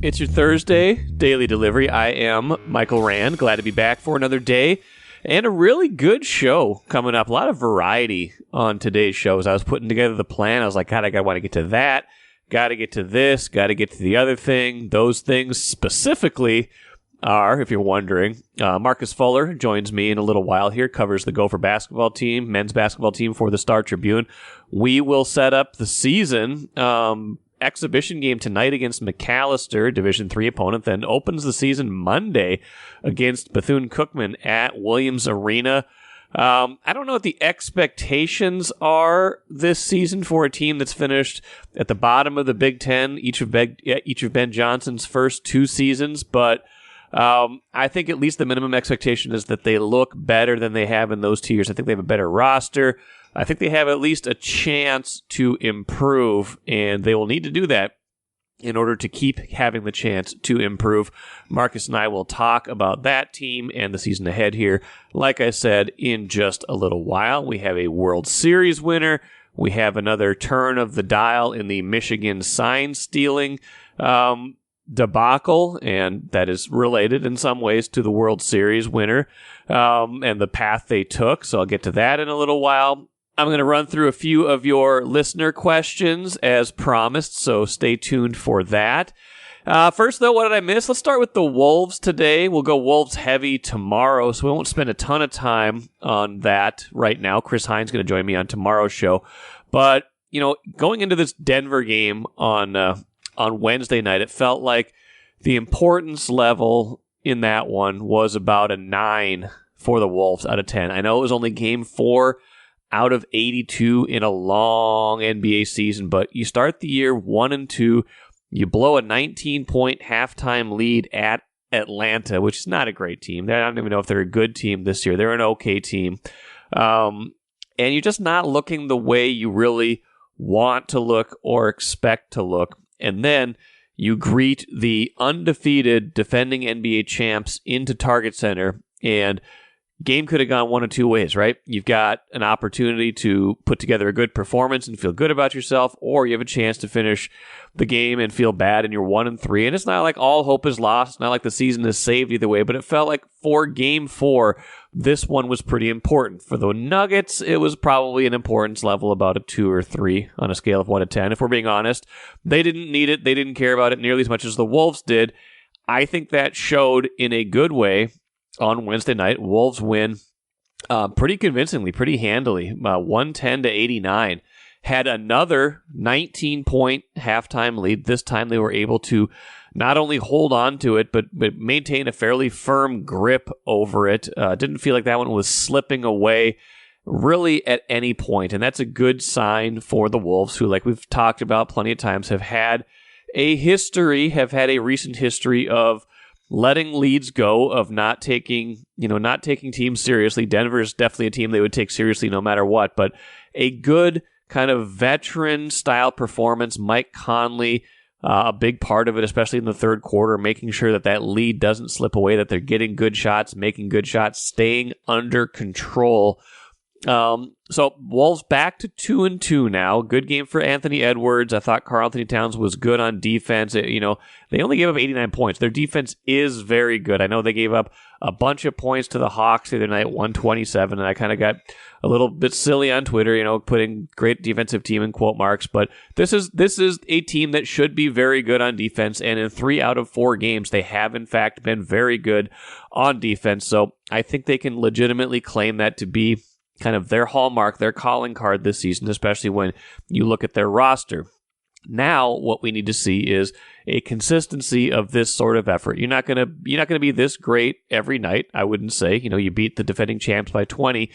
It's your Thursday daily delivery. I am Michael Rand. Glad to be back for another day and a really good show coming up. A lot of variety on today's show. As I was putting together the plan, I was like, God, I want to get to that. Got to get to this. Got to get to the other thing. Those things specifically are, if you're wondering, Marcus Fuller joins me in a little while here, covers the Gopher basketball team, men's basketball team for the Star Tribune. We will set up the season exhibition game tonight against McAllister, Division III opponent, then opens the season Monday against Bethune-Cookman at Williams Arena. I don't know what the expectations are this season for a team that's finished at the bottom of the Big Ten, each of Ben Johnson's first two seasons, but I think at least the minimum expectation is that they look better than they have in those 2 years. I think they have a better roster. I think they have at least a chance to improve, and they will need to do that in order to keep having the chance to improve. Marcus and I will talk about that team and the season ahead here, like I said, in just a little while. We have a World Series winner. We have another turn of the dial in the Michigan sign-stealing debacle, and that is related in some ways to the World Series winner and the path they took, so I'll get to that in a little while. I'm going to run through a few of your listener questions as promised, so stay tuned for that. First, though, what did I miss? Let's start with the Wolves today. We'll go Wolves heavy tomorrow, so we won't spend a ton of time on that right now. Chris Hines is going to join me on tomorrow's show. But, you know, going into this Denver game on Wednesday night, it felt like the importance level in that one was about a 9 for the Wolves out of 10. I know it was only game 4 out of 82 in a long NBA season, but you start the year 1-2, you blow a 19-point halftime lead at Atlanta, which is not a great team. I don't even know if they're a good team this year. They're an okay team. And you're just not looking the way you really want to look or expect to look. And then you greet the undefeated defending NBA champs into Target Center, and game could have gone one of two ways, right? You've got an opportunity to put together a good performance and feel good about yourself, or you have a chance to finish the game and feel bad, and you're 1-3. And it's not like all hope is lost. It's not like the season is saved either way, but it felt like for game 4, this one was pretty important. For the Nuggets, it was probably an importance level about a 2 or 3 on a scale of 1 to 10. If we're being honest, they didn't need it. They didn't care about it nearly as much as the Wolves did. I think that showed in a good way on Wednesday night. Wolves win pretty convincingly, pretty handily, 110-89. Had another 19-point halftime lead. This time they were able to not only hold on to it, but maintain a fairly firm grip over it. Didn't feel like that one was slipping away really at any point, and that's a good sign for the Wolves, who, like we've talked about plenty of times, have had a recent history of letting leads go, of not taking teams seriously. Denver is definitely a team they would take seriously no matter what, but a good kind of veteran-style performance. Mike Conley, a big part of it, especially in the third quarter, making sure that lead doesn't slip away, that they're getting good shots, making good shots, staying under control. So Wolves back to 2-2 now. Good game for Anthony Edwards. I thought Karl Anthony Towns was good on defense. They only gave up 89 points. Their defense is very good. I know they gave up a bunch of points to the Hawks the other night, 127, and I kind of got a little bit silly on Twitter, putting great defensive team in quote marks. But this is a team that should be very good on defense, and in 3 out of 4 games, they have in fact been very good on defense. So I think they can legitimately claim that to be kind of their hallmark, their calling card this season, especially when you look at their roster. Now, what we need to see is a consistency of this sort of effort. You're not gonna be this great every night. I wouldn't say. You beat the defending champs by 20,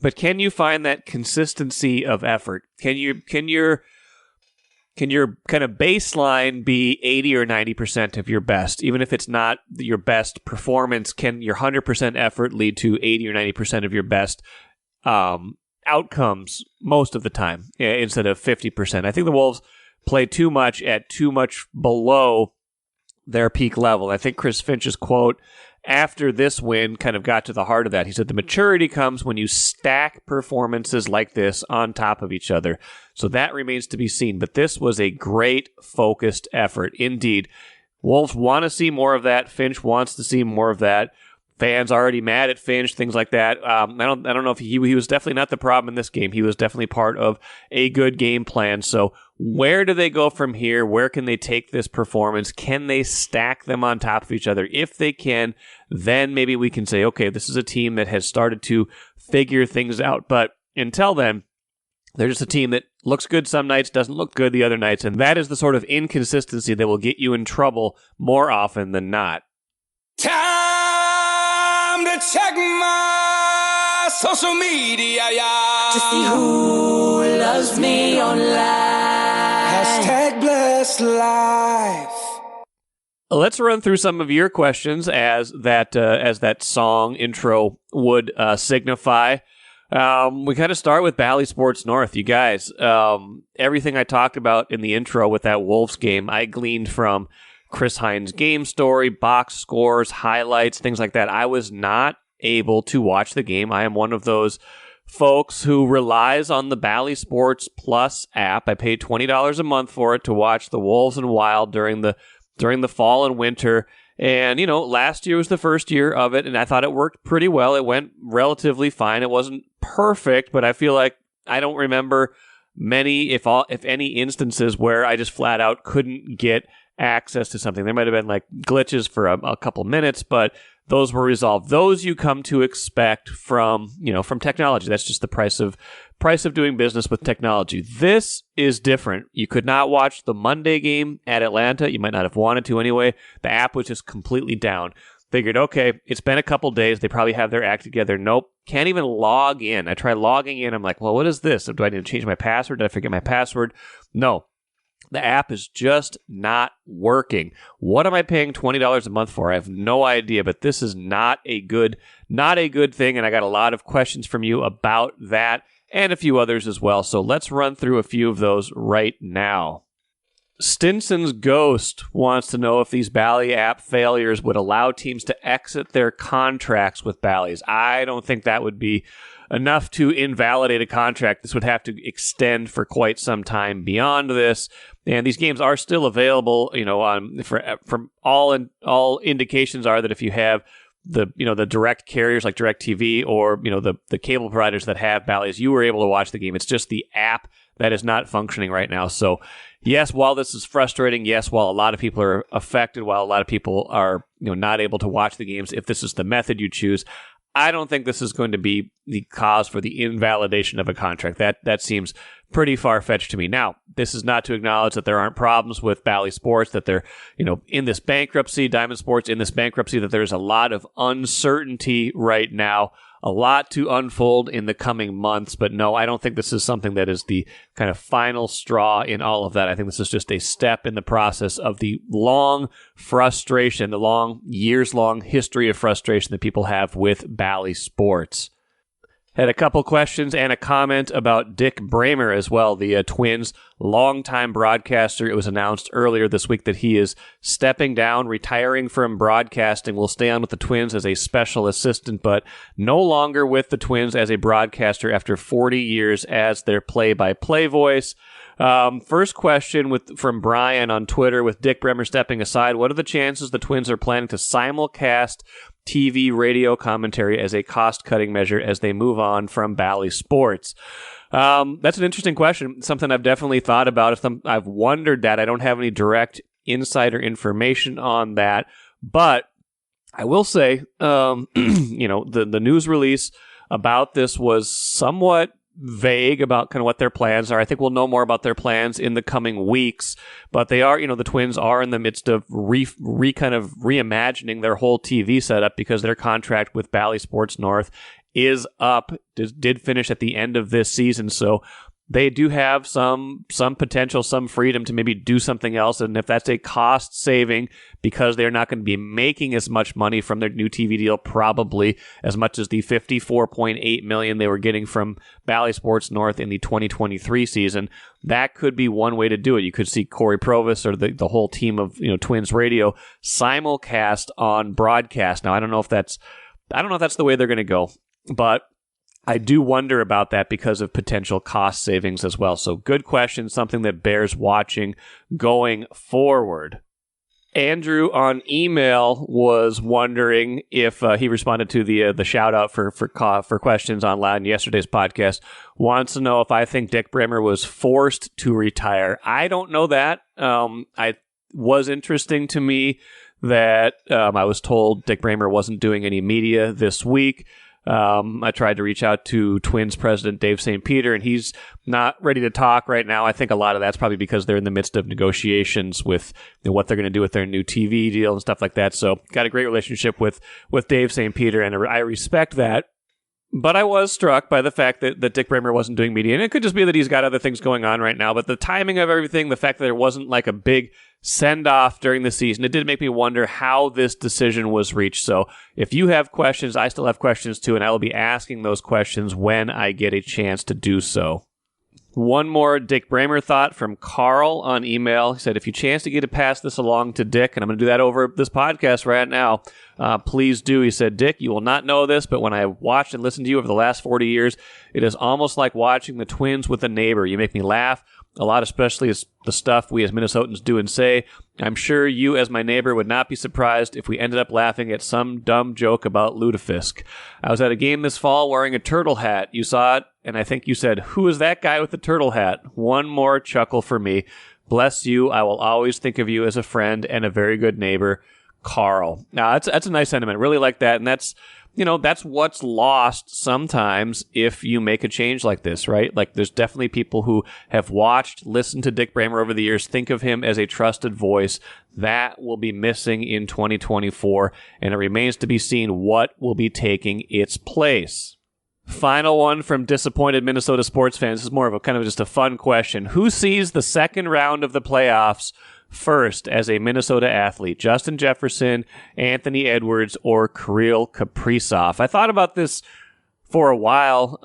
but can you find that consistency of effort? Can your kind of baseline be 80 or 90% of your best, even if it's not your best performance? Can your 100% effort lead to 80 or 90% of your best outcomes most of the time instead of 50%? I think the Wolves play too much below their peak level. I think Chris Finch's quote after this win kind of got to the heart of that. He said, the maturity comes when you stack performances like this on top of each other. So that remains to be seen. But this was a great focused effort. Indeed, Wolves want to see more of that. Finch wants to see more of that. Fans already mad at Finch, things like that. I don't know if he was definitely not the problem in this game. He was definitely part of a good game plan. So where do they go from here? Where can they take this performance? Can they stack them on top of each other? If they can, then maybe we can say, okay, this is a team that has started to figure things out. But until then, they're just a team that looks good some nights, doesn't look good the other nights, and that is the sort of inconsistency that will get you in trouble more often than not. Time to check my social media, yeah. To see who loves me online. Hashtag blessed life. Let's run through some of your questions as that song intro would signify. We kind of start with Bally Sports North. You guys, everything I talked about in the intro with that Wolves game, I gleaned from Chris Hines' game story, box scores, highlights, things like that. I was not able to watch the game. I am one of those folks who relies on the Bally Sports Plus app. I paid $20 a month for it to watch the Wolves and Wild during the fall and winter. And, last year was the first year of it, and I thought it worked pretty well. It went relatively fine. It wasn't perfect, but I feel like I don't remember many, if any, instances where I just flat out couldn't get access to something. There might have been like glitches for a couple minutes, but those were resolved. Those you come to expect from technology. That's just the price of doing business with technology. This is different. You could not watch the Monday game at Atlanta. You might not have wanted to anyway. The app was just completely down. Figured, okay, it's been a couple days. They probably have their act together. Nope. Can't even log in. I tried logging in. I'm like, well, what is this? Do I need to change my password? Did I forget my password? No. The app is just not working. What am I paying $20 a month for? I have no idea, but this is not a good thing, and I got a lot of questions from you about that and a few others as well. So let's run through a few of those right now. Stinson's Ghost wants to know if these Bally app failures would allow teams to exit their contracts with Bally's. I don't think that would be enough to invalidate a contract. This would have to extend for quite some time beyond this. And these games are still available, from all indications are that if you have the direct carriers like DirecTV or, the cable providers that have Bally's, you were able to watch the game. It's just the app that is not functioning right now. So yes, while this is frustrating, yes, while a lot of people are affected, while a lot of people are, not able to watch the games, if this is the method you choose, I don't think this is going to be the cause for the invalidation of a contract. That seems pretty far-fetched to me. Now, this is not to acknowledge that there aren't problems with Bally Sports, that they're, in this bankruptcy, Diamond Sports in this bankruptcy, that there's a lot of uncertainty right now, a lot to unfold in the coming months. But no, I don't think this is something that is the kind of final straw in all of that. I think this is just a step in the process of the long frustration, the long, years-long history of frustration that people have with Bally Sports. Had a couple questions and a comment about Dick Bremer as well, the Twins' longtime broadcaster. It was announced earlier this week that he is stepping down, retiring from broadcasting, will stay on with the Twins as a special assistant, but no longer with the Twins as a broadcaster after 40 years as their play-by-play voice. First question from Brian on Twitter, with Dick Bremer stepping aside, what are the chances the Twins are planning to simulcast TV radio commentary as a cost-cutting measure as they move on from Bally Sports? That's an interesting question. Something I've definitely thought about. I've wondered that. I don't have any direct insider information on that, but I will say, the news release about this was somewhat vague about kind of what their plans are. I think we'll know more about their plans in the coming weeks, but they are, the Twins are in the midst of reimagining their whole TV setup because their contract with Bally Sports North is up, did finish at the end of this season. So they do have some potential, some freedom to maybe do something else. And if that's a cost saving because they're not going to be making as much money from their new TV deal, probably as much as the $54.8 million they were getting from Bally Sports North in the 2023 season, that could be one way to do it. You could see Corey Provis or the whole team of Twins Radio simulcast on broadcast. Now, I don't know if that's the way they're going to go, but I do wonder about that because of potential cost savings as well. So good question, something that bears watching going forward. Andrew on email was wondering if he responded to the shout out for questions on Loud in yesterday's podcast. Wants to know if I think Dick Bremer was forced to retire. I don't know that. It was interesting to me that I was told Dick Bremer wasn't doing any media this week. I tried to reach out to Twins president Dave St. Peter, and he's not ready to talk right now. I think a lot of that's probably because they're in the midst of negotiations with what they're going to do with their new TV deal and stuff like that. So got a great relationship with Dave St. Peter, and I respect that. But I was struck by the fact that Dick Bremer wasn't doing media. And it could just be that he's got other things going on right now. But the timing of everything, the fact that there wasn't like a big send-off during the season, it did make me wonder how this decision was reached. So if you have questions, I still have questions too. And I will be asking those questions when I get a chance to do so. One more Dick Bremer thought from Carl on email. He said, if you chance to get to pass this along to Dick, and I'm going to do that over this podcast right now, please do. He said, Dick, you will not know this, but when I watched and listened to you over the last 40 years, it is almost like watching the Twins with a neighbor. You make me laugh a lot, especially as the stuff we as Minnesotans do and say. I'm sure you as my neighbor would not be surprised if we ended up laughing at some dumb joke about lutefisk. I was at a game this fall wearing a turtle hat. You saw it, and I think you said, who is that guy with the turtle hat? One more chuckle for me. Bless you. I will always think of you as a friend and a very good neighbor, Carl. Now, that's a nice sentiment. Really like that, and that's what's lost sometimes if you make a change like this, right? Like, there's definitely people who have watched, listened to Dick Bremer over the years, think of him as a trusted voice. That will be missing in 2024, and it remains to be seen what will be taking its place. Final one from disappointed Minnesota sports fans. This is more of a kind of just a fun question. Who sees the second round of the playoffs first as a Minnesota athlete? Justin Jefferson, Anthony Edwards, or Kirill Kaprizov? I thought about this for a while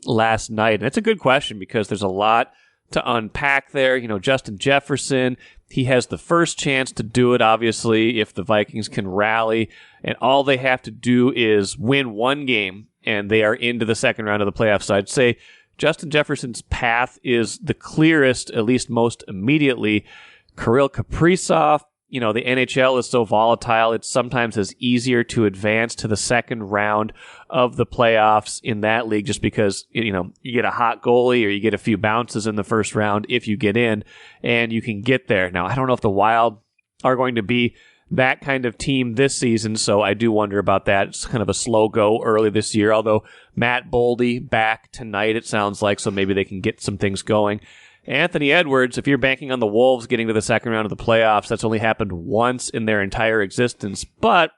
last night, and it's a good question because there's a lot to unpack there. Justin Jefferson, he has the first chance to do it, obviously, if the Vikings can rally, and all they have to do is win one game, and they are into the second round of the playoffs. So I'd say Justin Jefferson's path is the clearest, at least most immediately. Kirill Kaprizov, the NHL is so volatile, it sometimes is easier to advance to the second round of the playoffs in that league just because, you get a hot goalie or you get a few bounces in the first round if you get in, and you can get there. Now, I don't know if the Wild are going to be that kind of team this season, so I do wonder about that. It's kind of a slow go early this year, although Matt Boldy back tonight, it sounds like, so maybe they can get some things going. Anthony Edwards, if you're banking on the Wolves getting to the second round of the playoffs, that's only happened once in their entire existence, but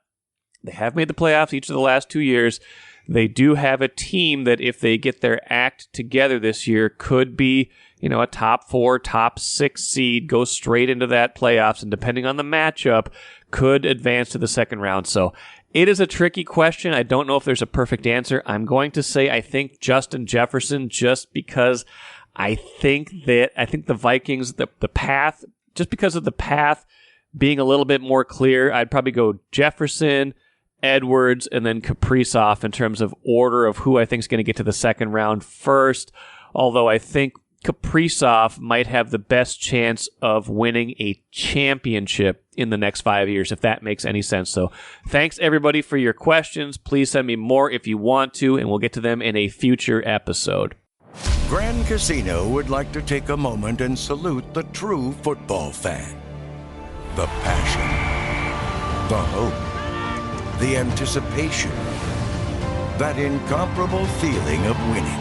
they have made the playoffs each of the last 2 years. They do have a team that, if they get their act together this year, could be, a top 4, top 6 seed, go straight into that playoffs, and depending on the matchup, could advance to the second round. So it is a tricky question. I don't know if there's a perfect answer. I'm going to say I think Justin Jefferson, just because I think the Vikings, the path, just because of the path being a little bit more clear, I'd probably go Jefferson, Edwards, and then Kaprizov in terms of order of who I think is going to get to the second round first, although I think Kaprizov might have the best chance of winning a championship in the next 5 years, if that makes any sense. So thanks, everybody, for your questions. Please send me more if you want to, and we'll get to them in a future episode. Grand Casino would like to take a moment and salute the true football fan. The passion, the hope, the anticipation, that incomparable feeling of winning.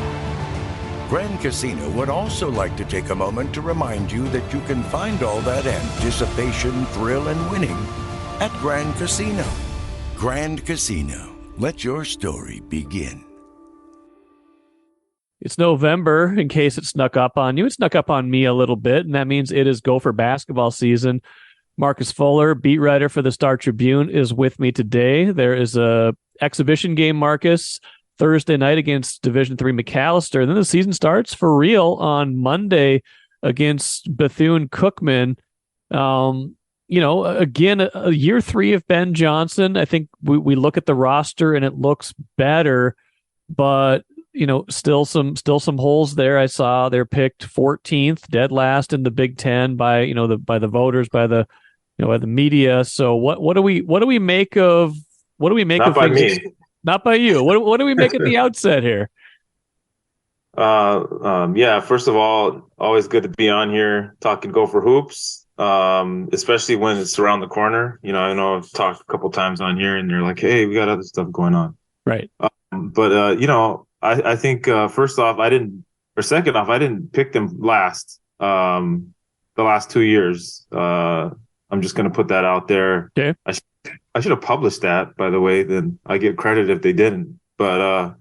Grand Casino would also like to take a moment to remind you that you can find all that anticipation, thrill, and winning at Grand Casino. Grand Casino, let your story begin. It's November, in case it snuck up on you. It snuck up on me a little bit, and that means it is Gopher basketball season. Marcus Fuller, beat writer for the Star Tribune, is with me today. There is a exhibition game, Marcus, Thursday night against Division III McAllister. And then the season starts for real on Monday against Bethune-Cookman. Again, a year 3 of Ben Johnson. I think we look at the roster and it looks better, but still some holes there. I saw they're picked 14th, dead last in the Big Ten by the voters, by the by the media. So what do we make of Not by things? me. Not by you. What do we make at the outset here? Yeah, first of all, always good to be on here talking Gopher hoops, especially when it's around the corner. I know I've talked a couple times on here and they're like, hey, we got other stuff going on. Right. I think first off, second off, I didn't pick them last the last 2 years. I'm just going to put that out there. Okay. I should have published that, by the way, then I get credit if they didn't. But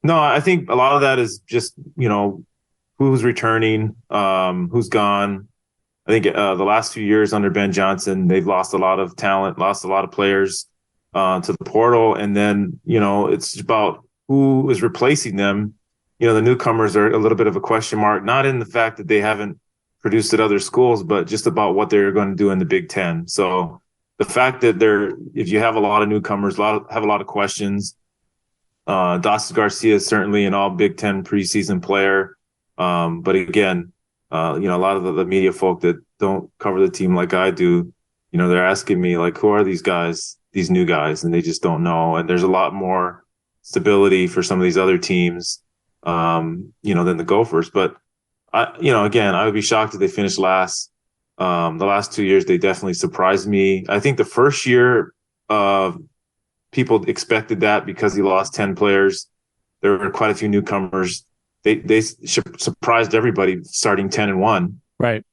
no, I think a lot of that is just, who's returning, who's gone. I think the last few years under Ben Johnson, they've lost a lot of talent, lost a lot of players to the portal. And then, it's about who is replacing them. The newcomers are a little bit of a question mark, not in the fact that they haven't produced at other schools, but just about what they're going to do in the Big Ten. So the fact that if you have a lot of newcomers, have a lot of questions. Dawson Garcia is certainly an all Big Ten preseason player. But again, a lot of the media folk that don't cover the team like I do, they're asking me like, who are these guys, these new guys? And they just don't know. And there's a lot more stability for some of these other teams, than the Gophers. But again, I would be shocked if they finished last. The last 2 years, they definitely surprised me. I think the first year, people expected that because he lost 10 players. There were quite a few newcomers. They surprised everybody starting 10-1. Right.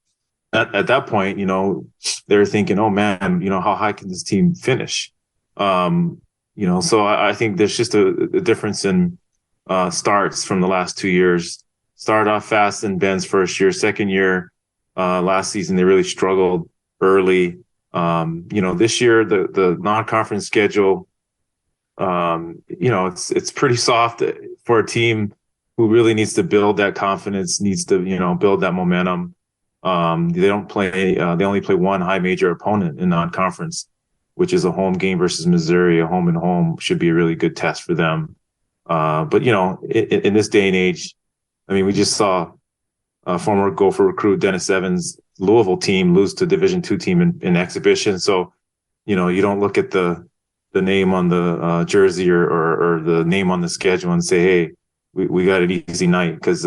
At that point, they were thinking, oh man, how high can this team finish? So I think there's just a difference in starts from the last 2 years. Started off fast in Ben's first year. Second year, last season, they really struggled early. This year, the non-conference schedule, it's pretty soft for a team who really needs to build that confidence, needs to, build that momentum. They only play one high major opponent in non-conference, which is a home game versus Missouri. A home and home should be a really good test for them. But in this day and age, we just saw former Gopher recruit Dennis Evans' Louisville team lose to Division II team in exhibition. So, you don't look at the name on the jersey or the name on the schedule and say, hey, we got an easy night. Because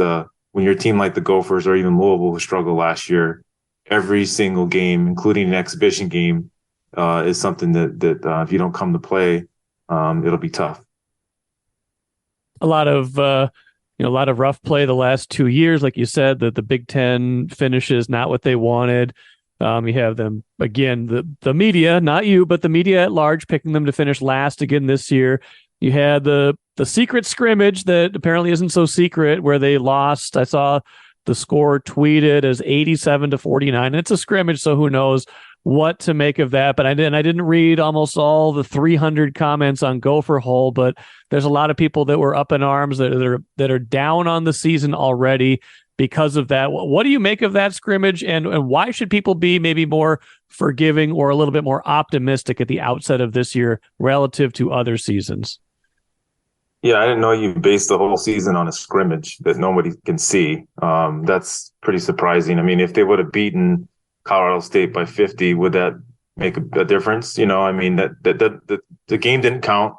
when you're a team like the Gophers or even Louisville, who struggled last year, every single game, including an exhibition game, is something that if you don't come to play, it'll be tough. A lot of rough play the last 2 years, like you said, that the Big Ten finishes not what they wanted. You have them again, the media, not you, but the media at large, picking them to finish last again this year. You had the secret scrimmage that apparently isn't so secret, where they lost. I saw the score tweeted as 87-49. And it's a scrimmage, so who knows what to make of that. But I didn't read almost all the 300 comments on Gopher Hole, but there's a lot of people that were up in arms that are down on the season already because of that. What do you make of that scrimmage, and why should people be maybe more forgiving or a little bit more optimistic at the outset of this year relative to other seasons? Yeah, I didn't know you based the whole season on a scrimmage that nobody can see. That's pretty surprising. If they would have beaten Colorado State by 50, would that make a difference? That the game didn't count.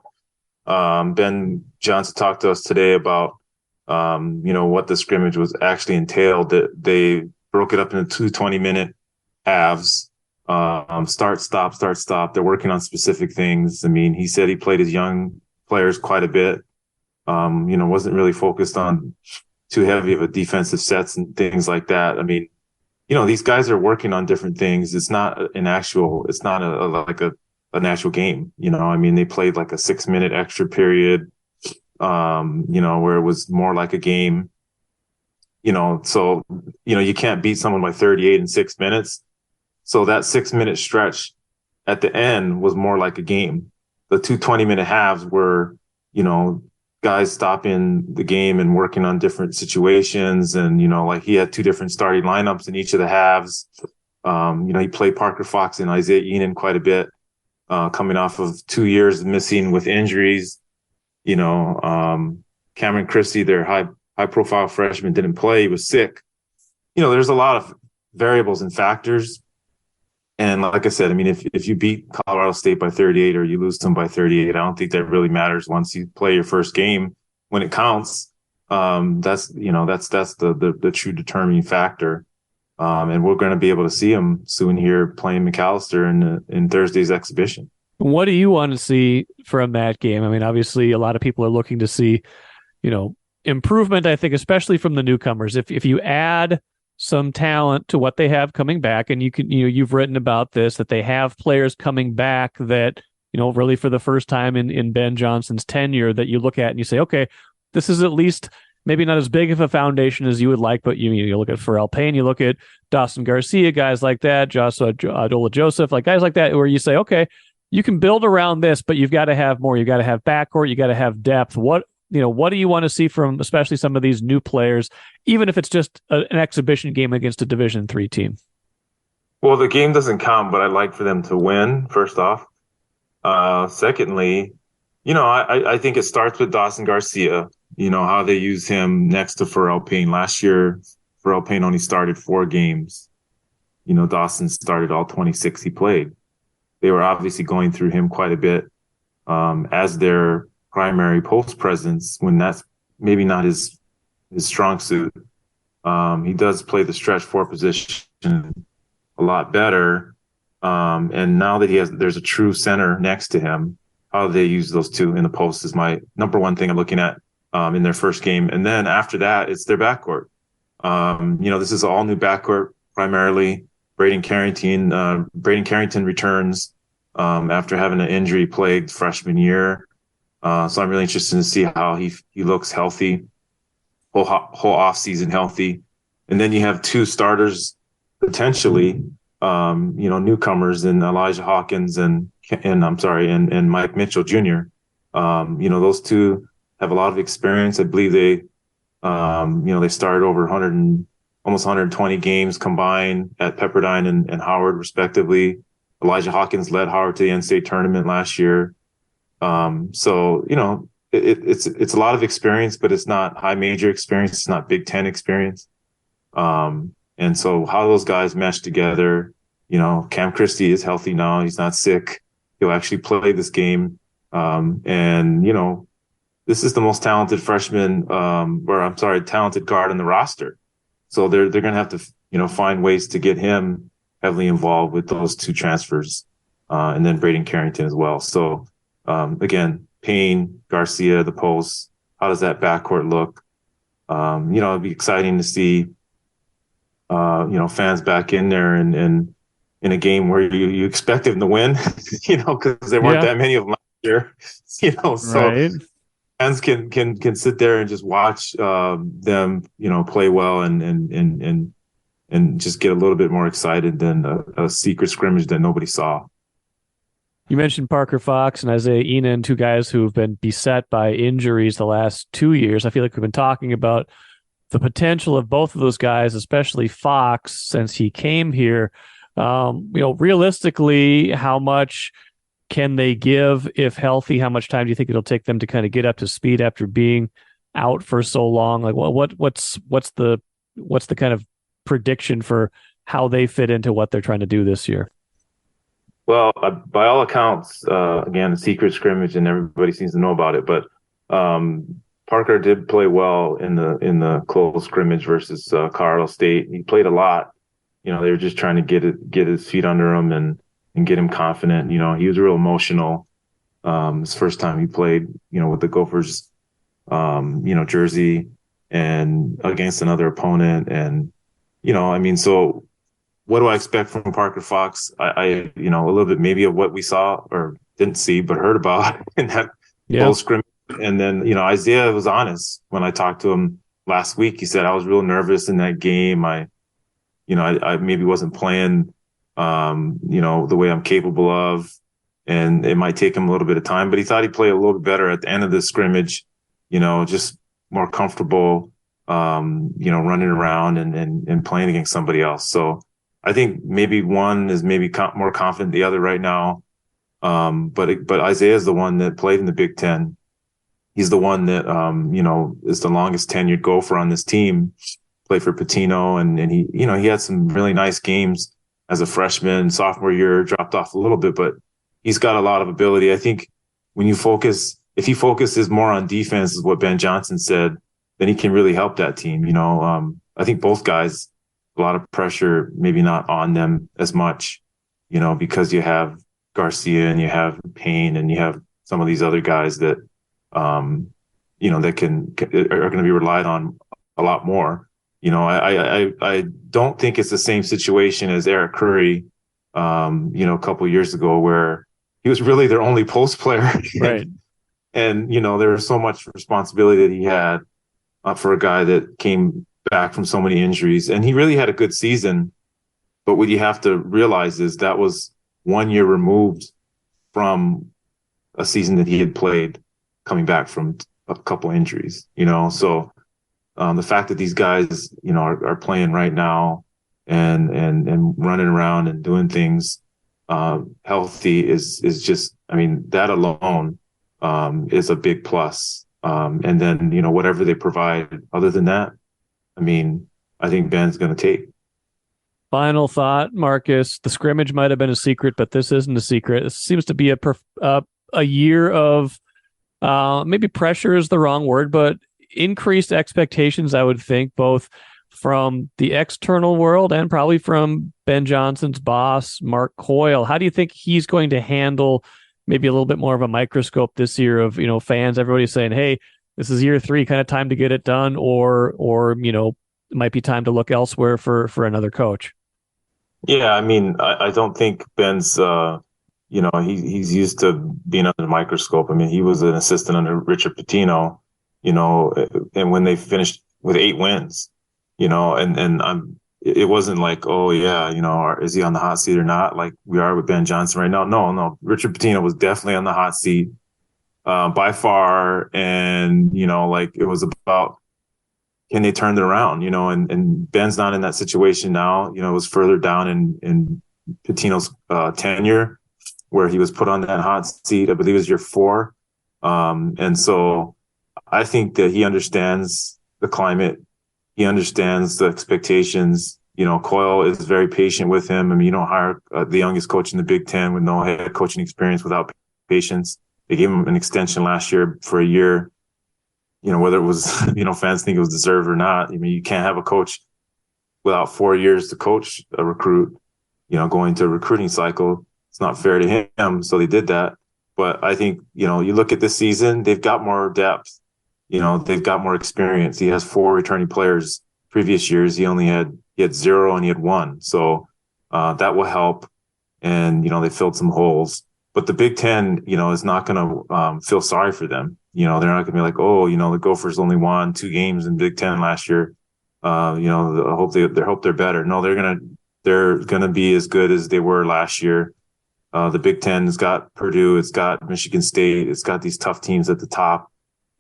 Ben Johnson talked to us today about what the scrimmage was actually entailed. That they broke it up into 2 20-minute halves. Start, stop. They're working on specific things. He said he played his young players quite a bit. Wasn't really focused on too heavy of a defensive sets and things like that. These guys are working on different things. It's not an actual game. They played like a 6-minute extra period, where it was more like a game, so, you can't beat someone by 38 in 6 minutes. So that 6-minute stretch at the end was more like a game. The 2 20-minute halves were, guys stopping the game and working on different situations. And, he had 2 different starting lineups in each of the halves. He played Parker Fox and Isaiah Enan quite a bit, coming off of 2 years missing with injuries. Cameron Christie, their high profile freshman, didn't play. He was sick. There's a lot of variables and factors. And like I said, I mean, if you beat Colorado State by 38 or you lose to them by 38, I don't think that really matters once you play your first game when it counts. That's the true determining factor. And we're going to be able to see him soon here playing McAllister in Thursday's exhibition. What do you want to see from that game? I mean, obviously, a lot of people are looking to see, improvement, I think, especially from the newcomers. If you add some talent to what they have coming back, and you've written about this, that they have players coming back that, really for the first time in Ben Johnson's tenure, that you look at and you say, okay, this is at least maybe not as big of a foundation as you would like, but you look at Pharrell Payne, you look at Dawson Garcia, guys like that, Joshua Adola Joseph, like guys like that, where you say, okay, you can build around this, but you've got to have more. You got to have backcourt. You got to have depth. What do you want to see from especially some of these new players, even if it's just an exhibition game against a Division III team? Well, the game doesn't count, but I'd like for them to win, first off. Secondly, I think it starts with Dawson Garcia, how they use him next to Pharrell Payne. Last year, Pharrell Payne only started 4 games. Dawson started all 26 he played. They were obviously going through him quite a bit as their primary post presence when that's maybe not his strong suit. He does play the stretch 4 position a lot better. And now that there's a true center next to him, how they use those two in the post is my number one thing I'm looking at in their first game. And then after that, it's their backcourt. This is all new backcourt primarily. Braden Carrington returns after having an injury-plagued freshman year. So I'm really interested to see how he looks healthy, whole offseason healthy. And then you have 2 starters potentially, newcomers in Elijah Hawkins and Mike Mitchell Jr. Those 2 have a lot of experience. I believe they started over almost 120 games combined at Pepperdine and Howard, respectively. Elijah Hawkins led Howard to the NCAA tournament last year. It's a lot of experience, but it's not high major experience. It's not Big Ten experience. And so how those guys mesh together, Cam Christie is healthy now. He's not sick. He'll actually play this game. This is the most talented talented guard in the roster. So they're going to have to, find ways to get him heavily involved with those 2 transfers, and then Braden Carrington as well. So, again, Payne, Garcia, the post, how does that backcourt look? It'd be exciting to see, fans back in there and in a game where you expect them to win, because there weren't that many of them last year, so right. Fans can sit there and just watch them, play well and just get a little bit more excited than a secret scrimmage that nobody saw. You mentioned Parker Fox and Isaiah Enan, 2 guys who've been beset by injuries the last 2 years. I feel like we've been talking about the potential of both of those guys, especially Fox, since he came here. Realistically, how much can they give if healthy? How much time do you think it'll take them to kind of get up to speed after being out for so long? Like, what's the kind of prediction for how they fit into what they're trying to do this year? Well, by all accounts, again, a secret scrimmage, and everybody seems to know about it. But Parker did play well in the close scrimmage versus Colorado State. He played a lot. They were just trying to get his feet under him and get him confident. He was real emotional. His first time he played, with the Gophers, jersey and against another opponent. And, so what do I expect from Parker Fox? I a little bit maybe of what we saw or didn't see, but heard about in that close scrimmage. And then, Isaiah was honest when I talked to him last week. He said, I was real nervous in that game. I maybe wasn't playing, the way I'm capable of, and it might take him a little bit of time, but he thought he'd play a little bit better at the end of the scrimmage, just more comfortable, running around and playing against somebody else. So I think maybe one is more confident than the other right now. But Isaiah is the one that played in the Big Ten. He's the one that, is the longest tenured Gopher on this team, played for Patino. And he had some really nice games as a freshman. Sophomore year dropped off a little bit, but he's got a lot of ability. I think when you focus, if he focuses more on defense, is what Ben Johnson said, then he can really help that team. I think both guys, a lot of pressure, maybe not on them as much, because you have Garcia and you have Payne and you have some of these other guys that, that are going to be relied on a lot more. I don't think it's the same situation as Eric Curry, a couple of years ago where he was really their only post player. Right. And, there was so much responsibility that he had for a guy that came back from so many injuries. And he really had a good season. But what you have to realize is that was 1 year removed from a season that he had played coming back from a couple injuries, So the fact that these guys, are playing right now and running around and doing things healthy is just, that alone is a big plus. And then, whatever they provide other than that, I think Ben's going to take. Final thought, Marcus. The scrimmage might have been a secret, but this isn't a secret. It seems to be a year of maybe pressure is the wrong word, but increased expectations, I would think, both from the external world and probably from Ben Johnson's boss, Mark Coyle. How do you think he's going to handle maybe a little bit more of a microscope this year of, fans, everybody's saying, hey, this is year 3, kind of time to get it done, or it might be time to look elsewhere for another coach? Yeah, I don't think Ben's, he's used to being under the microscope. He was an assistant under Richard Pitino, and when they finished with 8 wins, it wasn't like, oh yeah, is he on the hot seat or not? Like we are with Ben Johnson right now. No, Richard Pitino was definitely on the hot seat, by far. And, it was about, can they turn it around, and Ben's not in that situation now. It was further down in Pitino's tenure where he was put on that hot seat. I believe it was year 4. And so I think that he understands the climate. He understands the expectations. Coyle is very patient with him. You don't hire the youngest coach in the Big Ten with no head coaching experience without patience. They gave him an extension last year for a year. Whether it was, fans think it was deserved or not. You can't have a coach without 4 years to coach a recruit, going to a recruiting cycle. It's not fair to him. So they did that. But I think, you look at this season, they've got more depth. They've got more experience. He has 4 returning players. Previous years, he had 0 and he had 1. So that will help. And, they filled some holes. But the Big Ten, is not going to feel sorry for them. They're not going to be like, oh, the Gophers only won 2 games in Big Ten last year. I hope they're better. No, they're gonna be as good as they were last year. The Big Ten's got Purdue, it's got Michigan State, it's got these tough teams at the top,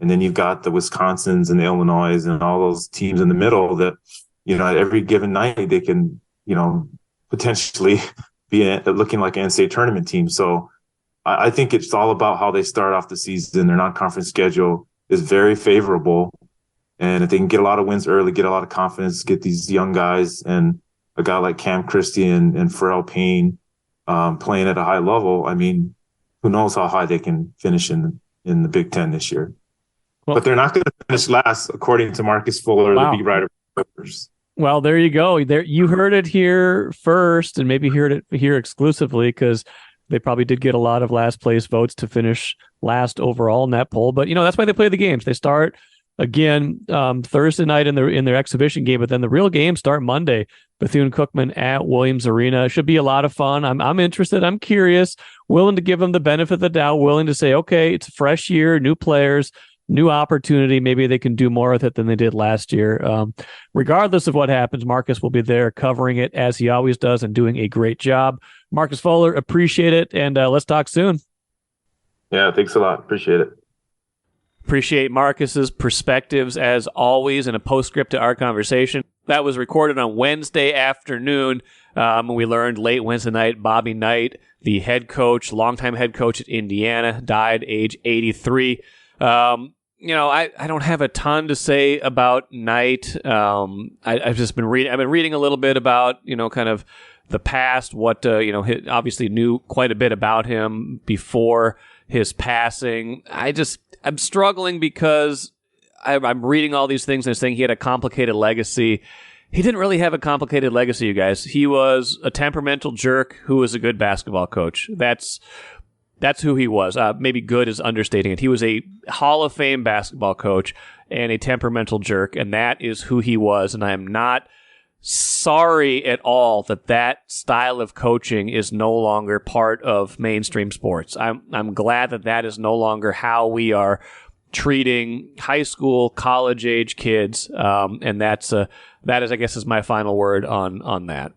and then you've got the Wisconsins and the Illinois and all those teams in the middle that, at every given night they can, potentially be looking like an NCAA tournament team. So I think it's all about how they start off the season. Their non-conference schedule is very favorable. And if they can get a lot of wins early, get a lot of confidence, get these young guys and a guy like Cam Christie and Pharrell Payne playing at a high level, who knows how high they can finish in the Big Ten this year. Well, but they're not going to finish last, according to Marcus Fuller, the beat writer for the Gophers. Well, there you go. There, you heard it here first, and maybe heard it here exclusively, because they probably did get a lot of last place votes to finish last overall in that poll. But, that's why they play the games. They start again Thursday night in their exhibition game, but then the real games start Monday. Bethune-Cookman at Williams Arena. It should be a lot of fun. I'm interested. I'm curious, willing to give them the benefit of the doubt, willing to say, okay, it's a fresh year, new players, new opportunity. Maybe they can do more with it than they did last year. Regardless of what happens, Marcus will be there covering it as he always does and doing a great job. Marcus Fuller, appreciate it. And let's talk soon. Yeah, thanks a lot. Appreciate it. Appreciate Marcus's perspectives as always, and a postscript to our conversation. That was recorded on Wednesday afternoon. We learned late Wednesday night, Bobby Knight, the head coach, longtime head coach at Indiana, died age 83. I don't have a ton to say about Knight. I've just been reading. I've been reading a little bit about, kind of the past, what, obviously knew quite a bit about him before his passing. I'm struggling because I'm reading all these things and saying he had a complicated legacy. He didn't really have a complicated legacy, you guys. He was a temperamental jerk who was a good basketball coach. That's who he was. Maybe good is understating it. He was a Hall of Fame basketball coach and a temperamental jerk, and that is who he was. And I am not sorry at all that style of coaching is no longer part of mainstream sports. I'm glad that is no longer how we are treating high school, college age kids, and that is, I guess, is my final word on that.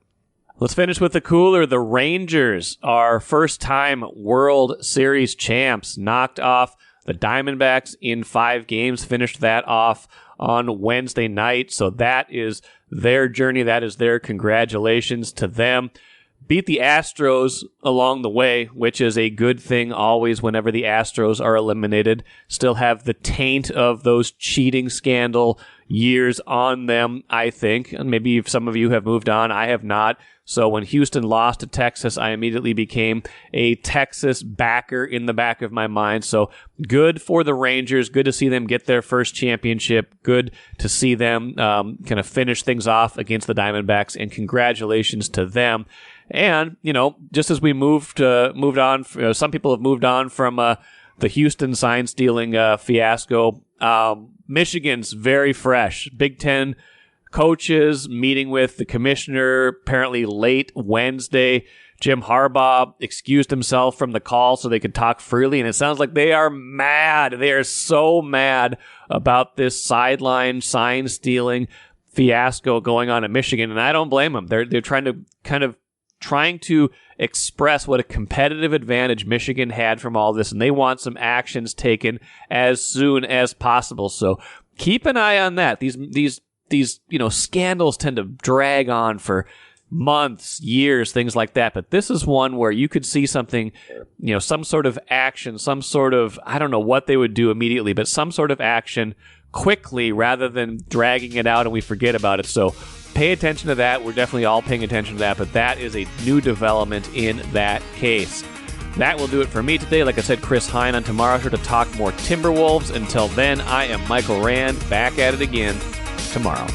Let's finish with the cooler. The Rangers are first-time World Series champs, knocked off the Diamondbacks in 5 games, finished that off on Wednesday night. So that is their journey. That is their congratulations to them. Beat the Astros along the way, which is a good thing always whenever the Astros are eliminated. Still have the taint of those cheating scandal years on them, I think. And maybe some of you have moved on. I have not. So when Houston lost to Texas, I immediately became a Texas backer in the back of my mind. So good for the Rangers. Good to see them get their first championship. Good to see them kind of finish things off against the Diamondbacks. And congratulations to them. And, just as we moved on, some people have moved on from the Houston sign-stealing fiasco. Michigan's very fresh. Big Ten coaches meeting with the commissioner apparently late Wednesday. Jim Harbaugh excused himself from the call so they could talk freely, and it sounds like they are mad. They are so mad about this sideline sign-stealing fiasco going on in Michigan, and I don't blame them. They're trying to express what a competitive advantage Michigan had from all this, and they want some actions taken as soon as possible. So keep an eye on that. These scandals tend to drag on for months, years, things like that. But this is one where you could see something, some sort of action, some sort of, I don't know what they would do immediately, but some sort of action quickly rather than dragging it out and we forget about it. So pay attention to that. We're definitely all paying attention to that, but that is a new development in that case. That will do it for me today. Like I said, Chris Hine on tomorrow's show to talk more Timberwolves. Until then, I am Michael Rand, back at it again tomorrow.